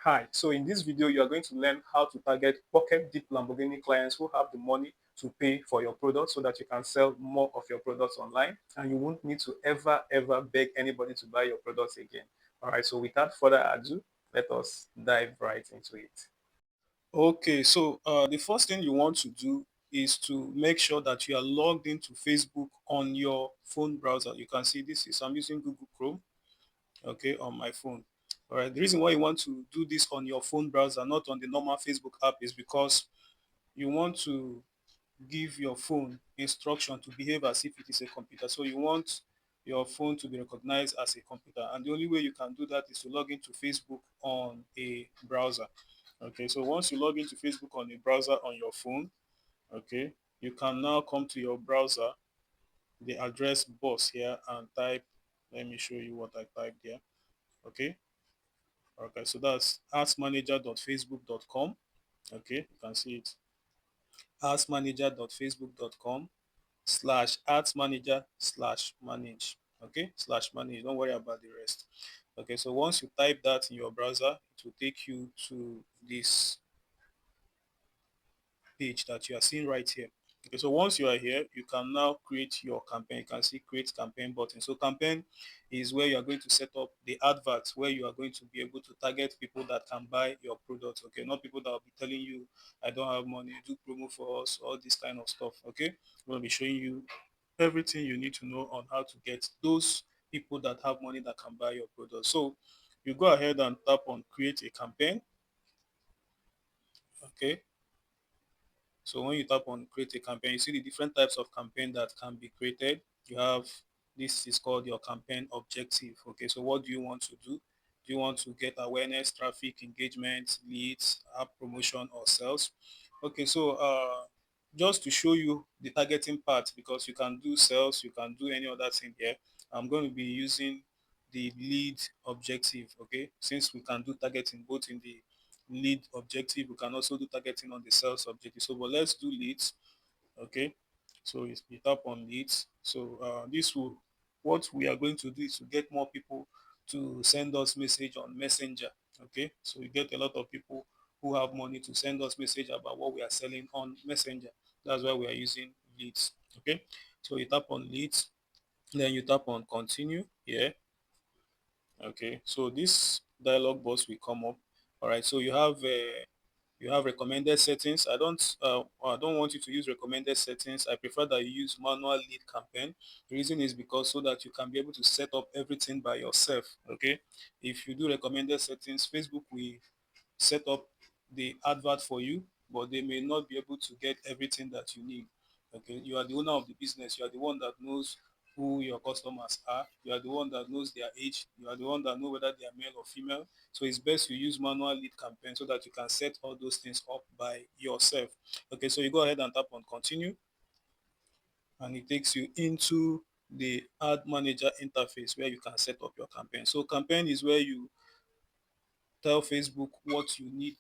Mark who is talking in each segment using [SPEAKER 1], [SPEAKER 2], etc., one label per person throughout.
[SPEAKER 1] Hi, so in this video, you are going to learn how to target pocket deep Lamborghini clients who have the money to pay for your product so that you can sell more of your products online and you won't need to ever beg anybody to buy your products again. All right, so without further ado, let us dive right into it. Okay, so the first thing you want to do is to make sure that you are logged into Facebook on your phone browser. You can see this is, I'm using Google Chrome, okay, on my phone. All right, the reason why you want to do this on your phone browser, not on the normal Facebook app, is because you want to give your phone instruction to behave as if it is a computer. So you want your phone to be recognized as a computer, and the only way you can do that is to log into Facebook on a browser. Okay, so once you log into Facebook on a browser on your phone, okay, you can now come to your browser, the address box here, and type, let me show you what I typed here. Okay, okay, so that's adsmanager.facebook.com. Okay, you can see it. adsmanager.facebook.com /adsmanager/manage. Okay, slash manage. Don't worry about the rest. Okay, so once you type that in your browser, it will take you to this page that you are seeing right here. Okay, so once you are here, you can now create your campaign. You can see create campaign button. So campaign is where you are going to set up the adverts, where you are going to be able to target people that can buy your products. Okay, not people that will be telling you, I don't have money, do promo for us, all this kind of stuff. Okay, I'm going to be showing you everything you need to know on how to get those people that have money that can buy your products. So you go ahead and tap on create a campaign. Okay, so when you tap on create a campaign, you see the different types of campaign that can be created. You have, this is called your campaign objective. Okay, so what do you want to do? Do you want to get awareness, traffic, engagement, leads, app promotion, or sales? Okay, so just to show you the targeting part, because you can do sales, you can do any other thing here. I'm going to be using the lead objective. Okay, since we can do targeting both in the lead objective, we can also do targeting on the sales objective. So but let's do leads. Okay, so you tap on leads. So this will, what we are going to do is to get more people to send us message on Messenger. Okay, so we get a lot of people who have money to send us message about what we are selling on Messenger. That's why we are using leads. Okay, so you tap on leads, then you tap on continue here. Okay, so this dialog box will come up. All right, so you have recommended settings. I don't want you to use recommended settings. I prefer that you use manual lead campaign. The reason is because so that you can be able to set up everything by yourself. Okay, if you do recommended settings, Facebook will set up the advert for you, but they may not be able to get everything that you need. Okay, you are the owner of the business. You are the one that knows who your customers are. You are the one that knows their age. You are the one that know whether they are male or female. So it's best you use manual lead campaign so that you can set all those things up by yourself. Okay, so you go ahead and tap on continue, and it takes you into the ad manager interface where you can set up your campaign. So campaign is where you tell Facebook what you need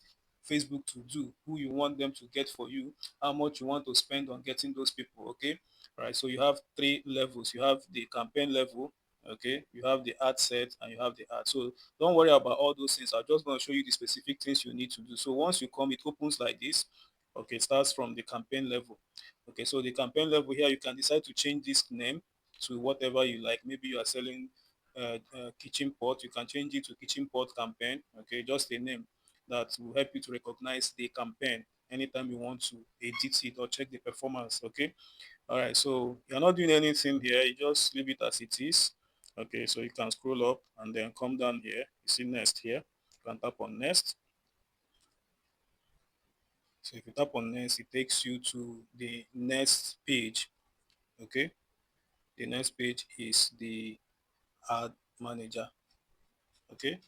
[SPEAKER 1] Facebook to do, who you want them to get for you, how much you want to spend on getting those people. Okay, all right, so you have three levels. You have the campaign level, okay, you have the ad set, and you have the ad. So don't worry about all those things. I'm just going to show you the specific things you need to do. So once you come, it opens like this. Okay, it starts from the campaign level. Okay, so the campaign level here, you can decide to change this name to whatever you like. Maybe you are selling kitchen pot, you can change it to kitchen pot campaign. Okay, just a name that will help you to recognize the campaign anytime you want to edit it or check the performance. Okay, all right, so you're not doing anything here, you just leave it as it is. Okay, so you can scroll up and then come down here, you see next here, you can tap on next. So if you tap on next, it takes you to the next page. Okay, the next page is the ad manager. Okay,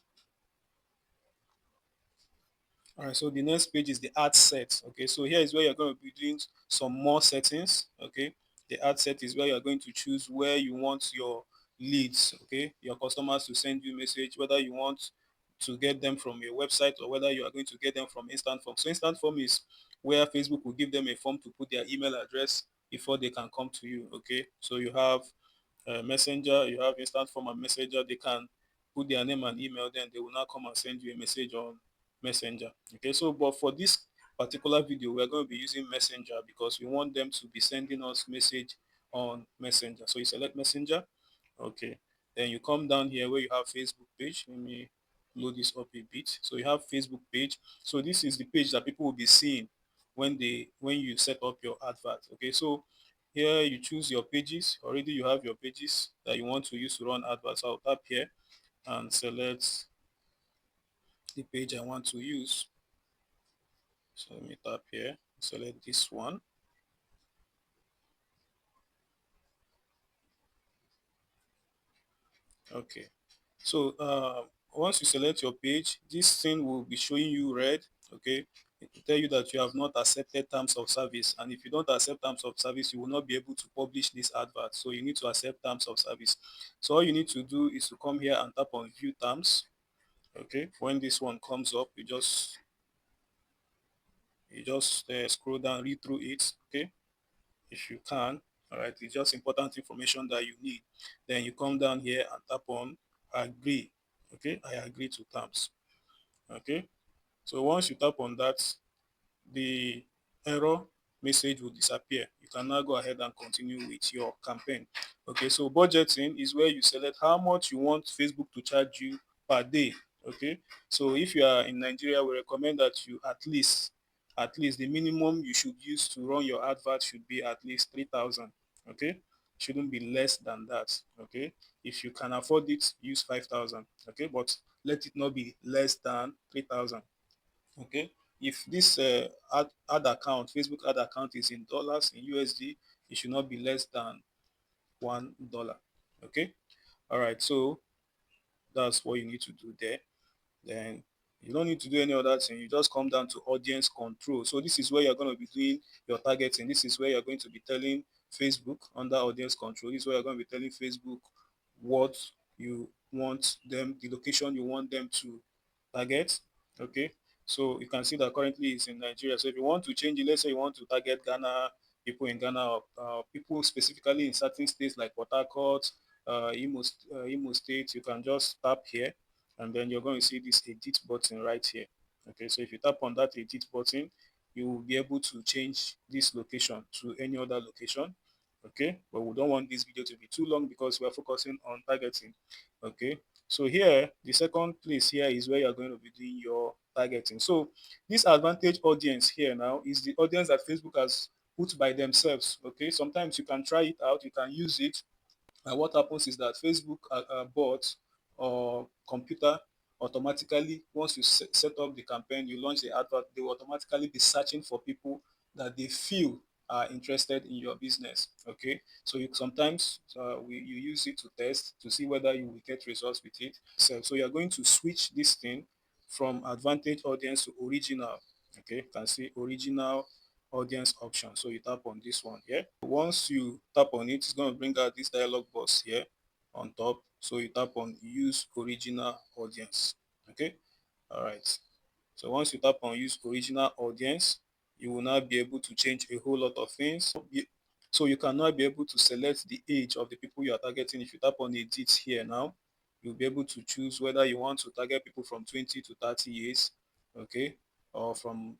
[SPEAKER 1] all right, so the next page is the ad set. Okay, so here is where you're going to be doing some more settings. Okay, the ad set is where you're going to choose where you want your leads, okay, your customers to send you message, whether you want to get them from a website or whether you are going to get them from instant form. So instant form is where Facebook will give them a form to put their email address before they can come to you. Okay, so you have messenger, you have instant form and messenger. They can put their name and email, then they will now come and send you a message on Messenger. Okay, so but for this particular video, we're going to be using Messenger because we want them to be sending us message on Messenger. So you select Messenger. Okay, then you come down here where you have Facebook page. Let me load this up a bit. So you have Facebook page. So this is the page that people will be seeing when you set up your advert. Okay, so here you choose your pages. Already you have your pages that you want to use to run adverts. I'll tap here and select the page I want to use. So let me tap here, select this one. Okay. So once you select your page, this thing will be showing you red. Okay. It will tell you that you have not accepted terms of service. And if you don't accept terms of service, you will not be able to publish this advert. So you need to accept terms of service. So all you need to do is to come here and tap on view terms. Okay. When this one comes up, you just scroll down, read through it. Okay. If you can. All right, it's just important information that you need. Then you come down here and tap on agree. Okay, I agree to terms. Okay, so once you tap on that, the error message will disappear. You can now go ahead and continue with your campaign. Okay, so budgeting is where you select how much you want Facebook to charge you per day. Okay, so if you are in Nigeria, we recommend that you at least the minimum you should use to run your advert should be at least 3,000. Okay, shouldn't be less than that. Okay, if you can afford it, use 5,000. Okay, but let it not be less than 3,000. Okay, if this ad account, Facebook ad account, is in dollars, in USD, it should not be less than $1. Okay, all right, so that's what you need to do there. Then you don't need to do any other thing. You just come down to audience control. So this is where you're going to be doing your targeting. This is where you're going to be telling Facebook under audience control. This is where you're going to be telling Facebook what you want them, the location you want them to target. Okay. So you can see that currently it's in Nigeria. So if you want to change it, let's say you want to target Ghana, people in Ghana, or people specifically in certain states like Port Harcourt, Imo State, you can just tap here and then you're going to see this edit button right here. Okay, so if you tap on that edit button, you will be able to change this location to any other location. Okay, but we don't want this video to be too long because we are focusing on targeting. Okay, so here the second place here is where you're going to be doing your targeting. So this advantage audience here now is the audience that Facebook has put by themselves. Okay, sometimes you can try it out, you can use it, and what happens is that Facebook bot or computer automatically, once you set up the campaign, you launch the advert, they will automatically be searching for people that they feel are interested in your business. Okay, so sometimes you use it to test to see whether you will get results with it. So you're going to switch this thing from advantage audience to original. Okay, you can see original audience option. So you tap on this one here. Once you tap on it, it's going to bring out this dialog box here on top. So you tap on use original audience. Okay, all right. So once you tap on use original audience, you will now be able to change a whole lot of things. So you can now be able to select the age of the people you are targeting. If you tap on edit here now, you'll be able to choose whether you want to target people from 20 to 30 years, okay, or from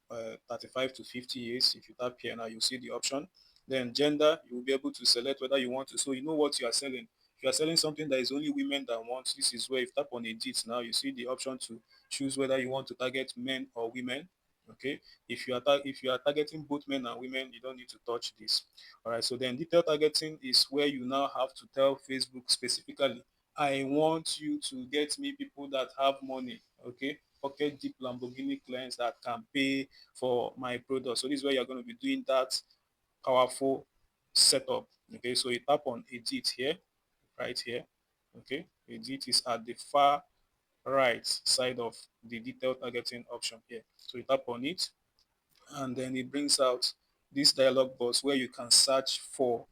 [SPEAKER 1] 35 to 50 years. If you tap here now, you'll see the option. Then gender, you'll be able to select whether you want to. So you know what you are selling. If you are selling something that is only women that want, this is where if you tap on edit now, you see the option to choose whether you want to target men or women. Okay, if you are targeting both men and women, you don't need to touch this. All right, so then detailed targeting is where you now have to tell Facebook specifically, I want you to get me people that have money. Okay, pocket deep Lamborghini clients that can pay for my product. So this is where you're going to be doing that powerful setup. Okay, so you tap on edit here, right here. Okay, edit is at the far right side of the detailed targeting option here. So you tap on it and then it brings out this dialog box where you can search for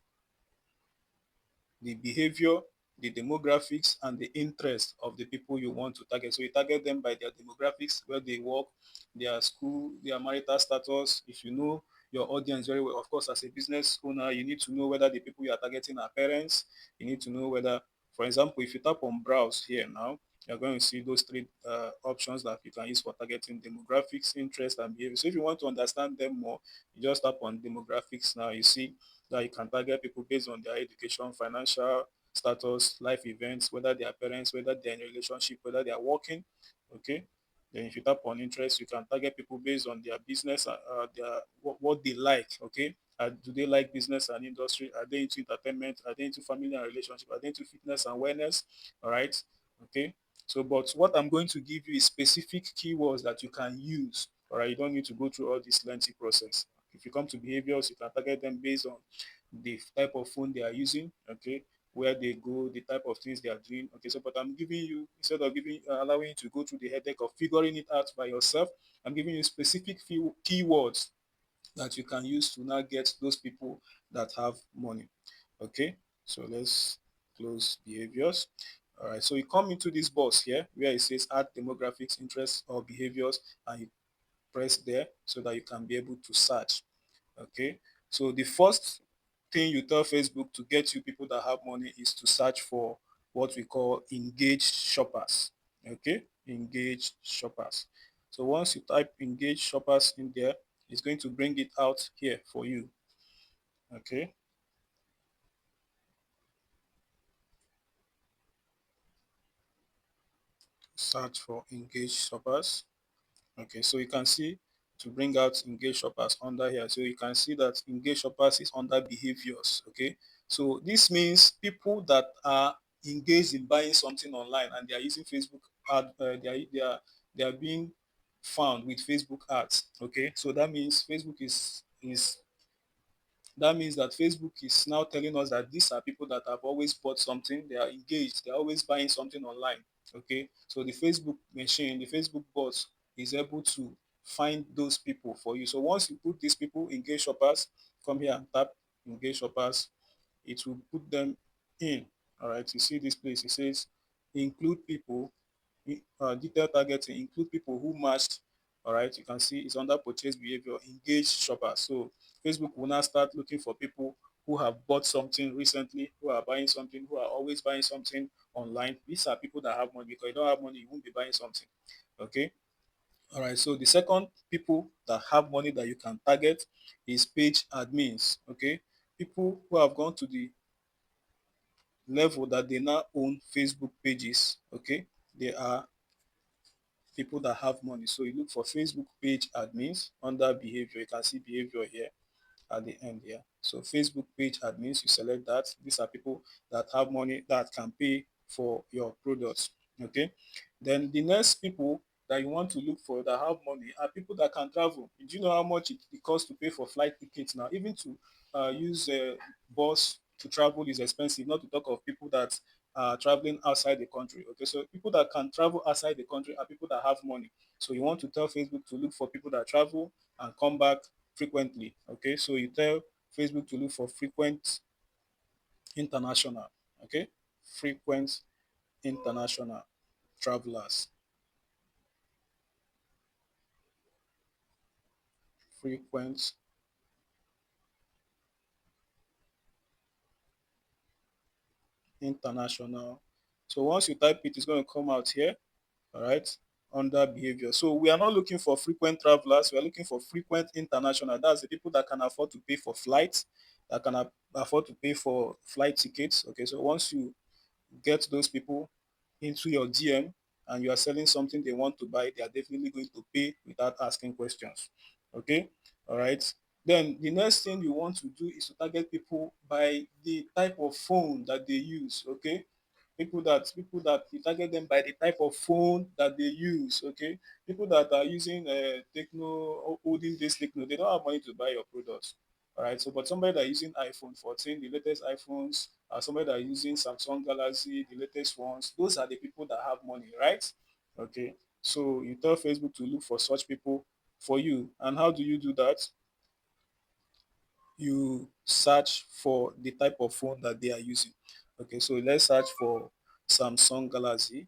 [SPEAKER 1] the behavior, the demographics, and the interest of the people you want to target. So you target them by their demographics, where they work, their school, their marital status. If you know your audience very well, of course, as a business owner, you need to know whether the people you are targeting are parents. You need to know whether, for example, if you tap on browse here now, You're going to see those three options that you can use for targeting: demographics, interest, and behavior. So if you want to understand them more, you just tap on demographics. Now you see that you can target people based on their education, financial status, life events, whether they are parents, whether they're in a relationship, whether they are working. Okay. Then if you tap on interest, you can target people based on their business, their what they like. Okay. Do they like business and industry? Are they into entertainment? Are they into family and relationship? Are they into fitness and wellness? All right. Okay. So, but what I'm going to give you is specific keywords that you can use. All right. You don't need to go through all this lengthy process. If you come to behaviors, you can target them based on the type of phone they are using. Okay. Where they go, the type of things they are doing. Okay. So, but I'm giving you, instead of giving, allowing you to go through the headache of figuring it out by yourself, I'm giving you specific few keywords that you can use to now get those people that have money. Okay, so let's close behaviors. All right, so you come into this box here where it says add demographics, interests, or behaviors, and you press there so that you can be able to search. Okay, so the first thing you tell Facebook to get you people that have money is to search for what we call engaged shoppers. Okay, engaged shoppers. So once you type engaged shoppers in there, it's going to bring it out here for you. Okay, search for engaged shoppers. Okay, so you can see to bring out engaged shoppers under here. So you can see that engaged shoppers is under behaviors. Okay, so this means people that are engaged in buying something online and they are using Facebook ad, they are being found with Facebook ads. Okay, so that means Facebook is now telling us that these are people that have always bought something, they are engaged, they're always buying something online. Okay, so the Facebook machine, the Facebook bot is able to find those people for you. So once you put these people, engaged shoppers, come here and tap engaged shoppers, it will put them in. All right, you see this place, it says include people, detailed targeting, include people who matched. All right, you can see it's under purchase behavior, engaged shoppers. So Facebook will now start looking for people who have bought something recently, who are buying something, who are always buying something online. These are people that have money, because you don't have money, you won't be buying something. Okay. All right. So the second people that have money that you can target is page admins. Okay. People who have gone to the level that they now own Facebook pages. Okay. They are people that have money. So you look for Facebook page admins under behavior. You can see behavior here at the end here. So Facebook page admins, you select that. These are people that have money that can pay for your products. Okay. Then the next people that you want to look for that have money are people that can travel. Do you know how much it costs to pay for flight tickets now? Even to use a bus to travel is expensive, not to talk of people that are traveling outside the country. Okay, so people that can travel outside the country are people that have money. So you want to tell Facebook to look for people that travel and come back frequently. Okay, so you tell Facebook to look for frequent international. Okay, frequent international travelers. Frequent international. So once you type it, it's going to come out here. All right, under behavior. So we are not looking for frequent travelers. We are looking for frequent international. That's the people that can afford to pay for flights, that can afford to pay for flight tickets. Okay, so once you get those people into your DM and you are selling something they want to buy, they are definitely going to pay without asking questions. Okay, all right. Then the next thing you want to do is to target people by the type of phone that they use. Okay, people that you target them by the type of phone that they use. Okay, people that are using Techno, olden days Techno, they don't have money to buy your products. All right, so but somebody that is using iPhone 14, the latest iPhones, somebody that is using Samsung Galaxy, the latest ones, those are the people that have money, right? Okay, so you tell Facebook to look for such people for you. And how do you do that? You search for the type of phone that they are using. Okay, so let's search for Samsung Galaxy.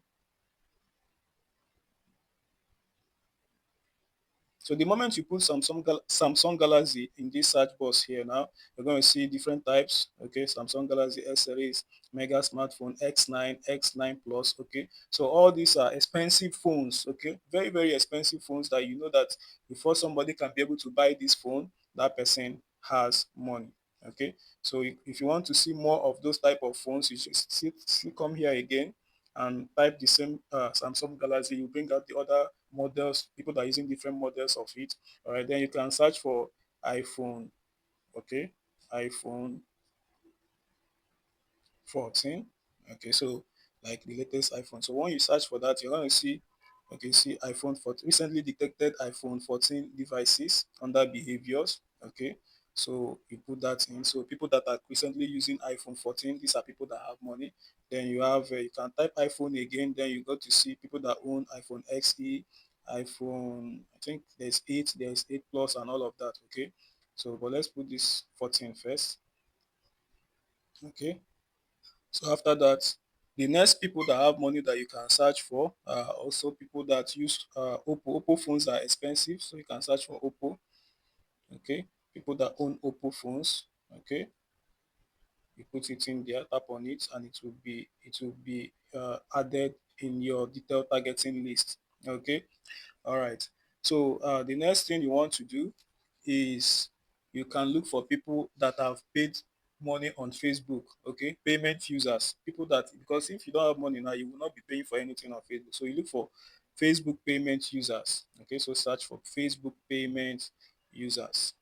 [SPEAKER 1] So the moment you put Samsung Galaxy in this search box here now, you're going to see different types. Okay, Samsung Galaxy S series, mega smartphone, X9, X9 Plus. Okay, so all these are expensive phones. Okay, very, very expensive phones that you know that before somebody can be able to buy this phone, that person has money. Okay, so if you want to see more of those type of phones, you should still come here again and type the same Samsung Galaxy. You bring out the other models, people that are using different models of it. All right, then you can search for iPhone. Okay, iPhone 14. Okay, so like the latest iPhone. So when you search for that, you're going to see, okay, see iPhone 14, recently detected iPhone 14 devices under behaviors. Okay, so you put that in. So people that are recently using iPhone 14, these are people that have money. Then you have, you can type iPhone again. Then you got to see people that own iPhone XE, iPhone, I think there's 8 Plus and all of that. Okay, so but let's put this 14 first. Okay, so after that, the next people that have money that you can search for are also people that use Oppo. Oppo phones are expensive, so you can search for Oppo. Okay, people that own Oppo phones. Okay, you put it in there, tap on it, and it will be added in your detailed targeting list. Okay, all right. So the next thing you want to do is you can look for people that have paid money on Facebook. Okay, payment users, people that, because if you don't have money now, you will not be paying for anything on Facebook. So you look for Facebook payment users. Okay, so search for Facebook payment users.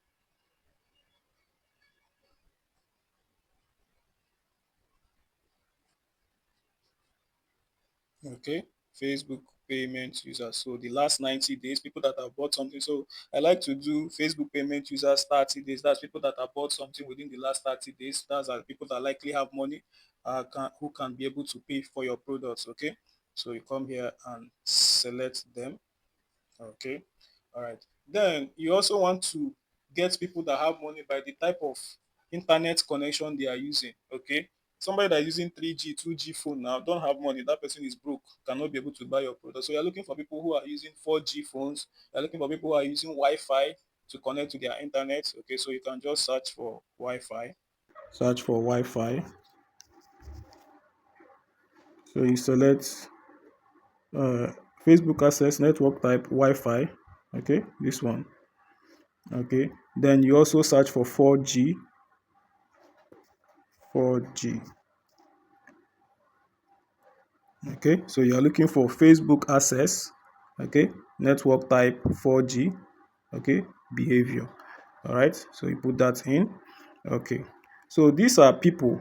[SPEAKER 1] Okay, Facebook payment users. So the last 90 days, people that have bought something. So I like to do Facebook payment users 30 days. That's people that have bought something within the last 30 days. That's are people that likely have money, who can be able to pay for your products. Okay, so you come here and select them. Okay. All right. Then you also want to get people that have money by the type of internet connection they are using. Okay. Somebody that is using 3G, 2G phone now don't have money. That person is broke, cannot be able to buy your product. So you're looking for people who are using 4G phones. You're looking for people who are using Wi-Fi to connect to their internet. Okay, so you can just search for Wi-Fi. Search for Wi-Fi. So you select uh, Facebook access network type Wi-Fi. Okay, this one. Okay, then you also search for 4G. 4G. Okay, so you are looking for Facebook access. Okay, network type 4G. Okay, behavior. All right, so you put that in. Okay, so these are people,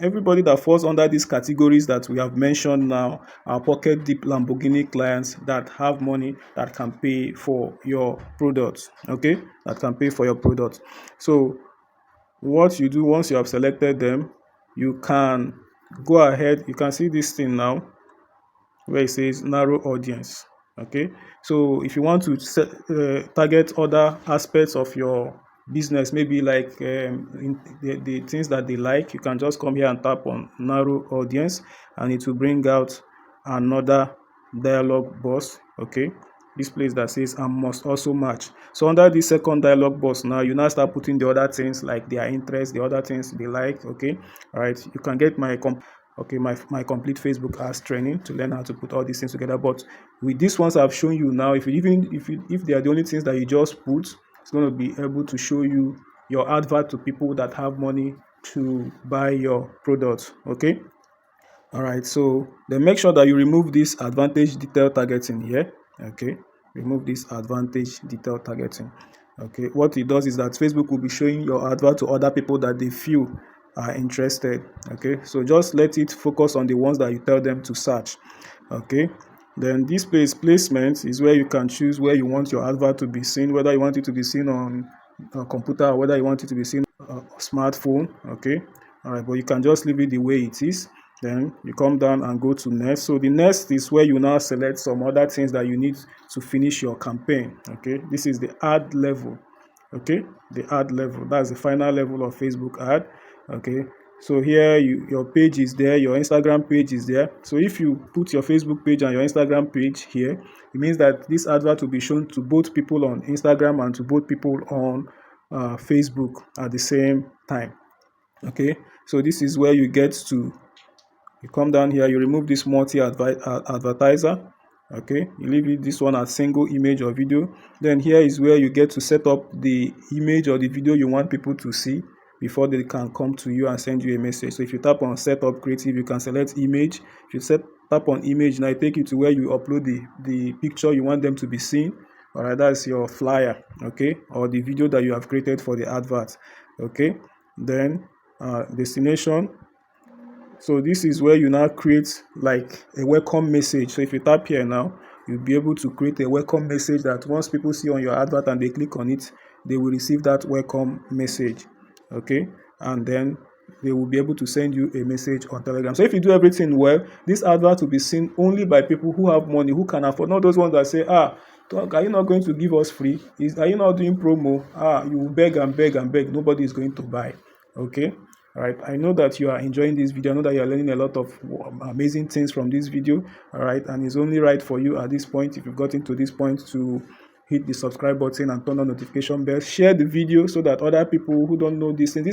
[SPEAKER 1] everybody that falls under these categories that we have mentioned now are pocket deep Lamborghini clients that have money that can pay for your products. Okay, that can pay for your products. So what you do once you have selected them, you can go ahead, you can see this thing now where it says narrow audience. Okay, so if you want to target other aspects of your business, maybe like the things that they like, you can just come here and tap on narrow audience and it will bring out another dialog box. Okay, this place that says and must also match. So under the second dialog box now, you now start putting the other things like their interest, the other things they like. Okay, all right, you can get my complete Facebook ads training to learn how to put all these things together. But with these ones I've shown you now, if they are the only things that you just put, it's going to be able to show you your advert to people that have money to buy your products. Okay, all right, so then make sure that you remove this advantage detail targeting here. Okay, remove this advantage detail targeting. Okay, what it does is that Facebook will be showing your advert to other people that they feel are interested. Okay, so just let it focus on the ones that you tell them to search. Okay, then this placement is where you can choose where you want your advert to be seen, whether you want it to be seen on a computer or whether you want it to be seen on a smartphone. Okay, all right, but you can just leave it the way it is. Then you come down and go to next. So the next is where you now select some other things that you need to finish your campaign. Okay, this is the ad level. Okay, the ad level, that's the final level of Facebook ad. Okay, So here your page is there, your Instagram page is there. So if you put your Facebook page and your Instagram page here, it means that this advert will be shown to both people on Instagram and to both people on Facebook at the same time. Okay, so this is where you get to, you come down here, you remove this advertiser. Okay, you leave this one as single image or video. Then here is where you get to set up the image or the video you want people to see before they can come to you and send you a message. So if you tap on setup creative, you can select image. If you tap on image, now it take you to where you upload the picture you want them to be seen. All right, that's your flyer, okay, or the video that you have created for the advert. Okay, then destination. So this is where you now create like a welcome message. So if you tap here now, you'll be able to create a welcome message that once people see on your advert and they click on it, they will receive that welcome message. Okay, and then they will be able to send you a message on Telegram. So if you do everything well, this advert will be seen only by people who have money, who can afford, not those ones that say, are you not going to give us free? Are you not doing promo? You beg and beg and beg. Nobody is going to buy. Okay. All right, I know that you are enjoying this video. I know that you are learning a lot of amazing things from this video. All right, and it's only right for you at this point, if you've gotten to this point, to hit the subscribe button and turn on notification bell. Share the video so that other people who don't know these things,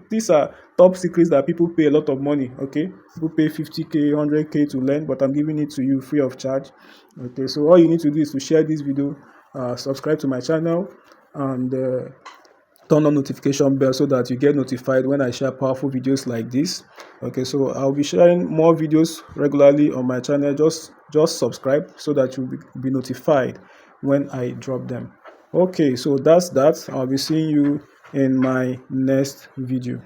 [SPEAKER 1] these are top secrets that people pay a lot of money. Okay, people pay 50k, 100k to learn, but I'm giving it to you free of charge. Okay, so all you need to do is to share this video, subscribe to my channel, and turn on notification bell so that you get notified when I share powerful videos like this. Okay, so I'll be sharing more videos regularly on my channel. Just subscribe so that you'll be notified when I drop them. Okay, so that's that. I'll be seeing you in my next video.